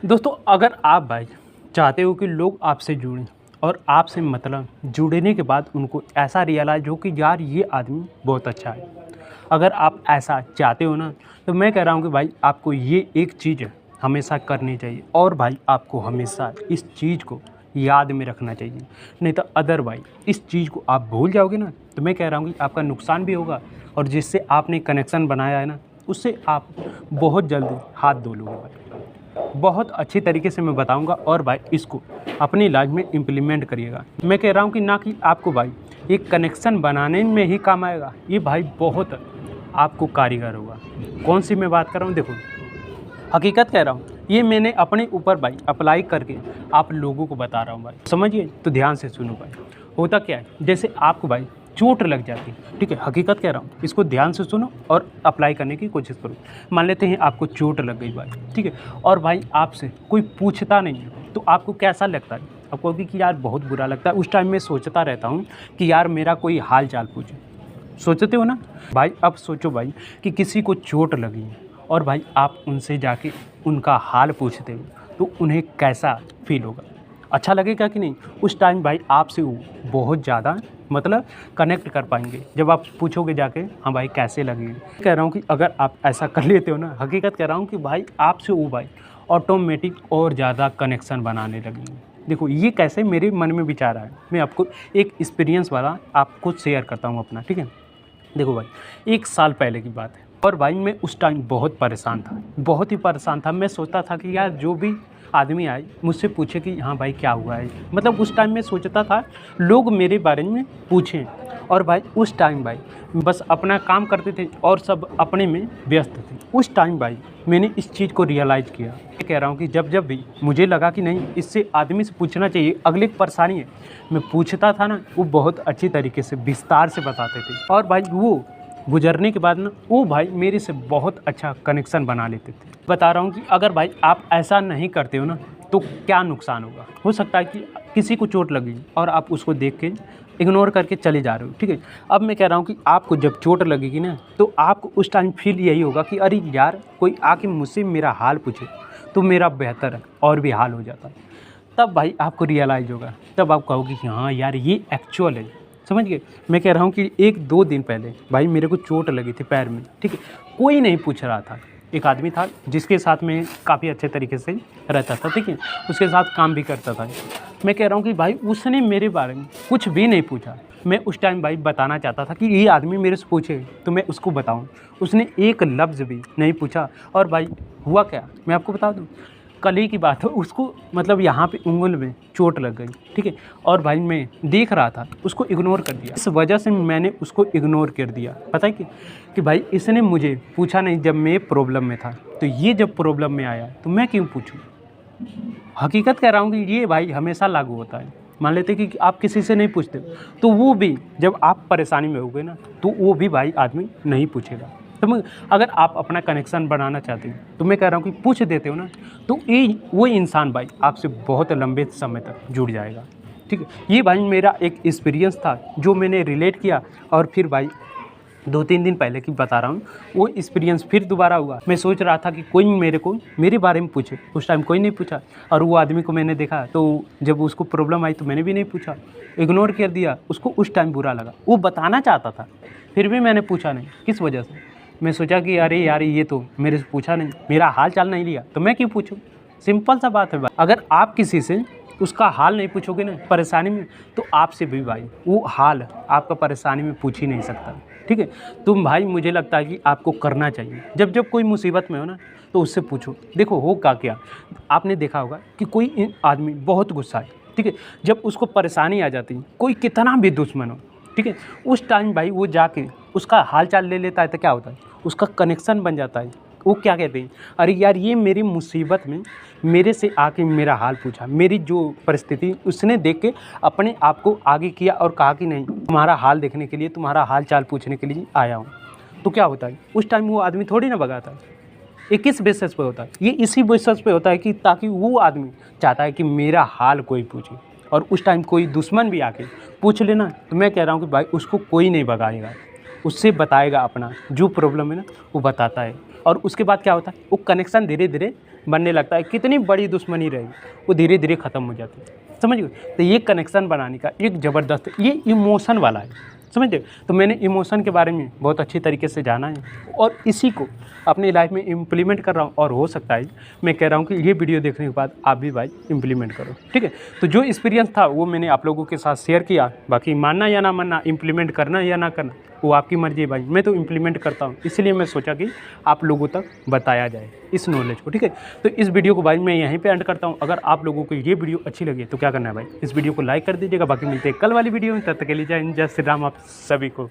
दोस्तों, अगर आप भाई चाहते हो कि लोग आपसे जुड़ें और आपसे मतलब जुड़ने के बाद उनको ऐसा रियलाइज़ हो कि यार ये आदमी बहुत अच्छा है। अगर आप ऐसा चाहते हो ना, तो मैं कह रहा हूँ कि भाई आपको ये एक चीज़ हमेशा करनी चाहिए और भाई आपको हमेशा इस चीज़ को याद में रखना चाहिए। नहीं तो अदरवाइज़ इस चीज़ को आप भूल जाओगे ना, तो मैं कह रहा हूँ कि आपका नुकसान भी होगा और जिससे आपने कनेक्शन बनाया है ना, उससे आप बहुत जल्दी हाथ धो लोगे भाई। बहुत अच्छी तरीके से मैं बताऊंगा और भाई इसको अपनी लाइफ में इम्प्लीमेंट करिएगा। मैं कह रहा हूं कि ना कि आपको भाई एक कनेक्शन बनाने में ही काम आएगा, ये भाई बहुत आपको कारीगर होगा। कौन सी मैं बात कर रहा हूँ, देखो हकीकत कह रहा हूँ, ये मैंने अपने ऊपर भाई अप्लाई करके आप लोगों को बता रहा हूँ भाई, समझिए तो ध्यान से सुनो भाई। होता क्या है, जैसे आपको भाई चोट लग जाती है, ठीक है, हकीकत कह रहा हूँ, इसको ध्यान से सुनो और अप्लाई करने की कोशिश करो। मान लेते हैं आपको चोट लग गई भाई, ठीक है, और भाई आपसे कोई पूछता नहीं है, तो आपको कैसा लगता है? आपको कहोगे कि यार बहुत बुरा लगता है। उस टाइम में सोचता रहता हूँ कि यार मेरा कोई हाल चाल पूछे, सोचते हो ना भाई? अब सोचो भाई कि किसी को चोट लगी है और भाई आप उनसे जाके उनका हाल पूछते हो, तो उन्हें कैसा फील होगा? अच्छा लगेगा कि नहीं? उस टाइम भाई आपसे वो बहुत ज़्यादा मतलब कनेक्ट कर पाएंगे जब आप पूछोगे जाके, हाँ भाई कैसे लगे। कह रहा हूँ कि अगर आप ऐसा कर लेते हो ना, हकीकत कह रहा हूँ कि भाई आपसे वो भाई ऑटोमेटिक और ज़्यादा कनेक्शन बनाने लगेंगे। देखो ये कैसे मेरे मन में विचार आया, मैं आपको एक एक्सपीरियंस वाला आपको शेयर करता हूँ अपना, ठीक है। देखो भाई 1 साल पहले की बात है और भाई मैं उस टाइम बहुत परेशान था, बहुत ही परेशान था। मैं सोचता था कि यार जो भी आदमी आए मुझसे पूछे कि हाँ भाई क्या हुआ है, मतलब उस टाइम मैं सोचता था लोग मेरे बारे में पूछें। और भाई उस टाइम भाई बस अपना काम करते थे और सब अपने में व्यस्त थे। उस टाइम भाई मैंने इस चीज़ को रियलाइज़ किया। मैं कह रहा हूँ कि जब जब भी मुझे लगा कि नहीं इससे आदमी से पूछना चाहिए, अगले की परेशानी है, मैं पूछता था ना, वो बहुत अच्छी तरीके से विस्तार से बताते थे और भाई वो गुजरने के बाद ना वो भाई मेरे से बहुत अच्छा कनेक्शन बना लेते थे। बता रहा हूँ कि अगर भाई आप ऐसा नहीं करते हो ना, तो क्या नुकसान होगा। हो सकता है कि किसी को चोट लगी और आप उसको देख के इग्नोर करके चले जा रहे हो, ठीक है। अब मैं कह रहा हूँ कि आपको जब चोट लगेगी ना, तो आपको उस टाइम फील यही होगा कि अरे यार कोई आके मुझसे मेरा हाल पूछे तो मेरा बेहतर है और भी हाल हो जाता है। तब भाई आपको रियलाइज़ होगा, तब आप कहोगे कि हाँ यार ये एक्चुअल है। समझ गए? मैं कह रहा हूँ कि 1-2 दिन पहले भाई मेरे को चोट लगी थी पैर में, ठीक है। कोई नहीं पूछ रहा था। एक आदमी था जिसके साथ मैं काफ़ी अच्छे तरीके से रहता था, ठीक है, उसके साथ काम भी करता था। मैं कह रहा हूँ कि भाई उसने मेरे बारे में कुछ भी नहीं पूछा। मैं उस टाइम भाई बताना चाहता था कि ये आदमी मेरे से पूछे तो मैं उसको बताऊँ। उसने एक लफ्ज़ भी नहीं पूछा और भाई हुआ क्या मैं आपको बता दूँ। कल ही की बात है, उसको मतलब यहाँ पे उंगल में चोट लग गई, ठीक है, और भाई मैं देख रहा था, उसको इग्नोर कर दिया। इस वजह से मैंने उसको इग्नोर कर दिया। पता है कि भाई इसने मुझे पूछा नहीं जब मैं प्रॉब्लम में था, तो ये जब प्रॉब्लम में आया तो मैं क्यों पूछूं। हकीकत कह रहा हूँ कि ये भाई हमेशा लागू होता है। मान लेते कि आप किसी से नहीं पूछते, तो वो भी जब आप परेशानी में होगे ना, तो वो भी भाई आदमी नहीं पूछेगा। तो मैं अगर आप अपना कनेक्शन बनाना चाहते हो, तो मैं कह रहा हूँ कि पूछ देते हो ना, तो ये वो इंसान भाई आपसे बहुत लंबे समय तक जुड़ जाएगा, ठीक है। ये भाई मेरा एक एक्सपीरियंस था जो मैंने रिलेट किया और फिर भाई 2-3 दिन पहले की बता रहा हूँ, वो एक्सपीरियंस फिर दोबारा हुआ। मैं सोच रहा था कि कोई मेरे बारे में पूछे, उस टाइम कोई नहीं पूछा और वो आदमी को मैंने देखा, तो जब उसको प्रॉब्लम आई तो मैंने भी नहीं पूछा, इग्नोर कर दिया। उसको उस टाइम बुरा लगा, वो बताना चाहता था, फिर भी मैंने पूछा नहीं। किस वजह से? मैं सोचा कि अरे यार ये तो मेरे से पूछा नहीं, मेरा हाल चाल नहीं लिया, तो मैं क्यों पूछूँ। सिंपल सा बात है भाई। अगर आप किसी से उसका हाल नहीं पूछोगे ना परेशानी में, तो आपसे भी भाई वो हाल आपका परेशानी में पूछ ही नहीं सकता, ठीक है। तुम भाई मुझे लगता है कि आपको करना चाहिए, जब जब कोई मुसीबत में हो ना, तो उससे पूछो। देखो हो क्या आपने देखा होगा कि कोई आदमी बहुत गुस्सा है, ठीक है, जब उसको परेशानी आ जाती है, कोई कितना भी दुश्मन हो, ठीक है, उस टाइम भाई वो जाके उसका हाल चाल ले लेता है, तो क्या होता है, उसका कनेक्शन बन जाता है। वो क्या कहते हैं, अरे यार ये मेरी मुसीबत में मेरे से आके मेरा हाल पूछा, मेरी जो परिस्थिति उसने देख के अपने आप को आगे किया और कहा कि नहीं तुम्हारा हाल देखने के लिए, तुम्हारा हाल चाल पूछने के लिए आया हूँ। तो क्या होता है, उस टाइम वो आदमी थोड़ी ना भगाता है। ये किस बेसिस पे होता है? ये इसी बेसिस पे होता है कि ताकि वो आदमी चाहता है कि मेरा हाल कोई पूछे, और उस टाइम कोई दुश्मन भी आके पूछ लेना, तो मैं कह रहा हूँ कि भाई उसको कोई नहीं भगाएगा, उससे बताएगा अपना जो प्रॉब्लम है ना, वो बताता है। और उसके बाद क्या होता है, वो कनेक्शन धीरे धीरे बनने लगता है, कितनी बड़ी दुश्मनी रहेगी वो धीरे धीरे ख़त्म हो जाती है। समझ गए? तो ये कनेक्शन बनाने का एक ज़बरदस्त, ये इमोशन वाला है, समझ गए? तो मैंने इमोशन के बारे में बहुत अच्छी तरीके से जाना है और इसी को अपनी लाइफ में इम्प्लीमेंट कर रहा हूँ। और हो सकता है मैं कह रहा हूँ कि ये वीडियो देखने के बाद आप भी भाई इम्प्लीमेंट करो, ठीक है? तो जो एक्सपीरियंस था वो मैंने आप लोगों के साथ शेयर किया। बाकी मानना या ना मानना, इम्प्लीमेंट करना या ना करना, वो आपकी मर्ज़ी है भाई। मैं तो इम्प्लीमेंट करता हूँ, इसलिए मैं सोचा कि आप लोगों तक बताया जाए इस नॉलेज को, ठीक है? तो इस वीडियो को भाई मैं यहीं पे एंड करता हूँ। अगर आप लोगों को ये वीडियो अच्छी लगी तो क्या करना है भाई, इस वीडियो को लाइक कर दीजिएगा। बाकी मिलते हैं कल वाली वीडियो में, तब तक के लिए जय हिंद, जय श्री राम आप सभी को।